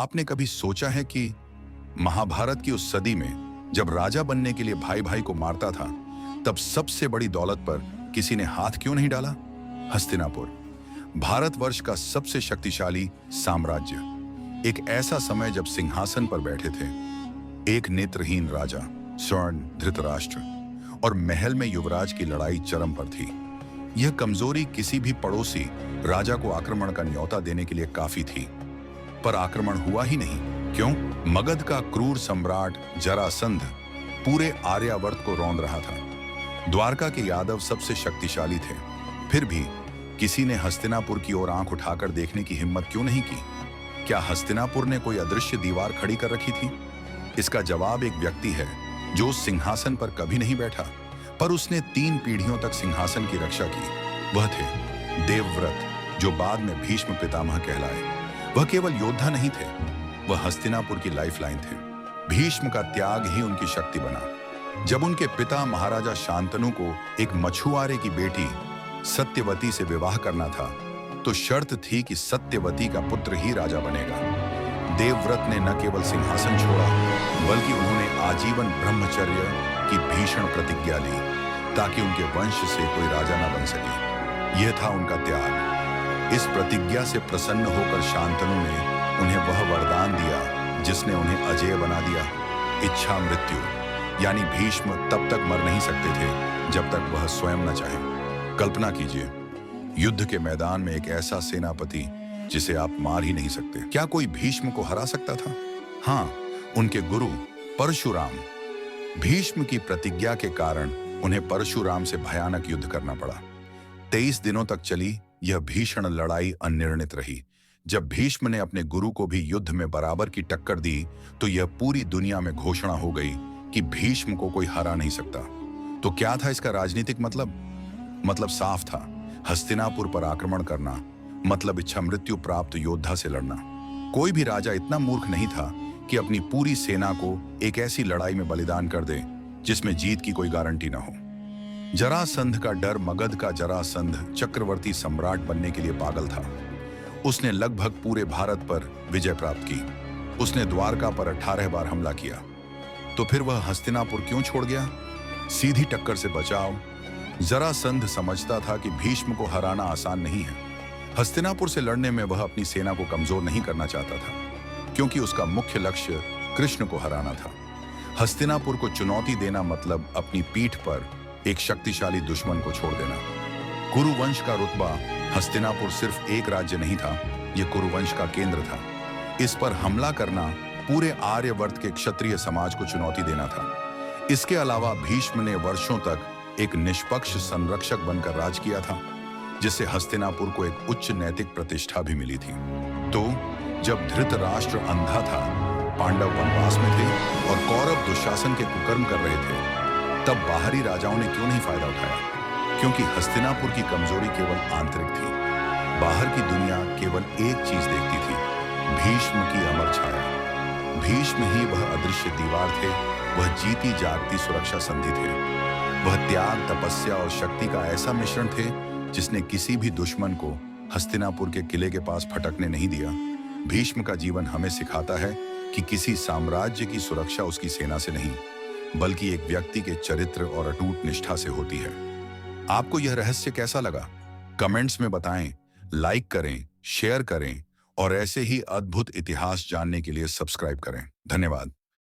आपने कभी सोचा है कि महाभारत की उस सदी में जब राजा बनने के लिए भाई भाई को मारता था, तब सबसे बड़ी दौलत पर किसी ने हाथ क्यों नहीं डाला? हस्तिनापुर, भारतवर्ष का सबसे शक्तिशाली साम्राज्य। एक ऐसा समय जब सिंहासन पर बैठे थे एक नेत्रहीन राजा स्वर्ण धृतराष्ट्र, और महल में युवराज की लड़ाई चरम पर थी। यह कमजोरी किसी भी पड़ोसी राजा को आक्रमण का न्योता देने के लिए काफी थी, पर आक्रमण हुआ ही नहीं। क्यों? मगध का क्रूर सम्राट जरासंध पूरे आर्यावर्त को रौंद रहा था। द्वारका के यादव सबसे शक्तिशाली थे, फिर भी किसी ने हस्तिनापुर की ओर आंख उठाकर देखने की हिम्मत क्यों नहीं की? क्या हस्तिनापुर ने कोई अदृश्य दीवार खड़ी कर रखी थी? इसका जवाब एक व्यक्ति है जो उस सिंहासन पर कभी नहीं बैठा, पर उसने 3 पीढ़ियों तक सिंहासन की रक्षा की। वह थे देवव्रत, जो बाद में भीष्म पितामह कहलाए। वह केवल योद्धा नहीं थे, वह हस्तिनापुर की लाइफलाइन थे। भीष्म का त्याग ही उनकी शक्ति बना। जब उनके पिता महाराजा शांतनु को एक मछुआरे की बेटी सत्यवती से विवाह करना था, तो शर्त थी कि सत्यवती का पुत्र ही राजा बनेगा। देवव्रत ने न केवल सिंहासन छोड़ा, बल्कि उन्होंने आजीवन ब्रह्मचर्य की भीषण प्रतिज्ञा ली, ताकि उनके वंश से कोई राजा न बन सके। यह था उनका त्याग। इस प्रतिज्ञा से प्रसन्न होकर शांतनु ने उन्हें वह वरदान दिया जिसने उन्हें अजेय बना दिया, इच्छा मृत्यु। यानी भीष्म तब तक मर नहीं सकते थे जब तक वह स्वयं न चाहे। कल्पना कीजिए, युद्ध के मैदान में एक ऐसा सेनापति जिसे आप मार ही नहीं सकते। क्या कोई भीष्म को हरा सकता था? हाँ, उनके गुरु परशुराम। भीष्म की प्रतिज्ञा के कारण उन्हें परशुराम से भयानक युद्ध करना पड़ा। 23 दिनों तक चली यह भीषण लड़ाई अनिर्णित रही। जब भीष्म ने अपने गुरु को भी युद्ध में बराबर की टक्कर दी, तो यह पूरी दुनिया में घोषणा हो गई कि भीष्म को कोई हरा नहीं सकता। तो क्या था इसका राजनीतिक मतलब? मतलब साफ था, हस्तिनापुर पर आक्रमण करना मतलब इच्छा मृत्यु प्राप्त योद्धा से लड़ना। कोई भी राजा इतना मूर्ख नहीं था कि अपनी पूरी सेना को एक ऐसी लड़ाई में बलिदान कर दे जिसमें जीत की कोई गारंटी न हो। जरासंध का डर, मगध का जरासंध चक्रवर्ती सम्राट बनने के लिए पागल था। उसने लगभग पूरे भारत पर विजय प्राप्त की। उसने द्वारका पर 18 बार हमला किया। तो फिर वह हस्तिनापुर क्यों छोड़ गया? सीधी टक्कर से बचाव। जरासंध समझता था कि भीष्म को हराना आसान नहीं है। हस्तिनापुर से लड़ने में वह अपनी सेना को कमजोर नहीं करना चाहता था, क्योंकि उसका मुख्य लक्ष्य कृष्ण को हराना था। हस्तिनापुर को चुनौती देना मतलब अपनी पीठ पर एक शक्तिशाली दुश्मन को छोड़ देना। कुरुवंश का रुतबा हस्तिनापुर सिर्फ एक राज्य नहीं था, यह कुरुवंश का केंद्र था। इस पर हमला करना पूरे आर्यवर्त के क्षत्रिय समाज को चुनौती देना था। इसके अलावा भीष्म ने वर्षों तक एक निष्पक्ष संरक्षक बनकर राज किया था, जिससे हस्तिनापुर को एक उच्च नैतिक प्रतिष्ठा भी मिली थी। तो जब धृतराष्ट्र अंधा था, पांडव वनवास में थे और कौरव दुशासन के कुकर्म कर रहे थे, तब बाहरी राजाओं ने क्यों नहीं फायदा उठाया? क्योंकि हस्तिनापुर की कमजोरी केवल आंतरिक थी। बाहर की दुनिया केवल एक चीज देखती थी, भीष्म की अमर छाया। भीष्म ही वह अदृश्य दीवार थे, वह जीती जागती सुरक्षा संधि थे। वह त्याग, तपस्या और शक्ति का ऐसा मिश्रण थे जिसने किसी भी दुश्मन को हस्तिनापुर के किले के पास फटकने नहीं दिया। भीष्म का जीवन हमें सिखाता है कि किसी साम्राज्य की सुरक्षा उसकी सेना से नहीं, बल्कि एक व्यक्ति के चरित्र और अटूट निष्ठा से होती है। आपको यह रहस्य कैसा लगा? कमेंट्स में बताएं, लाइक करें, शेयर करें और ऐसे ही अद्भुत इतिहास जानने के लिए सब्सक्राइब करें। धन्यवाद।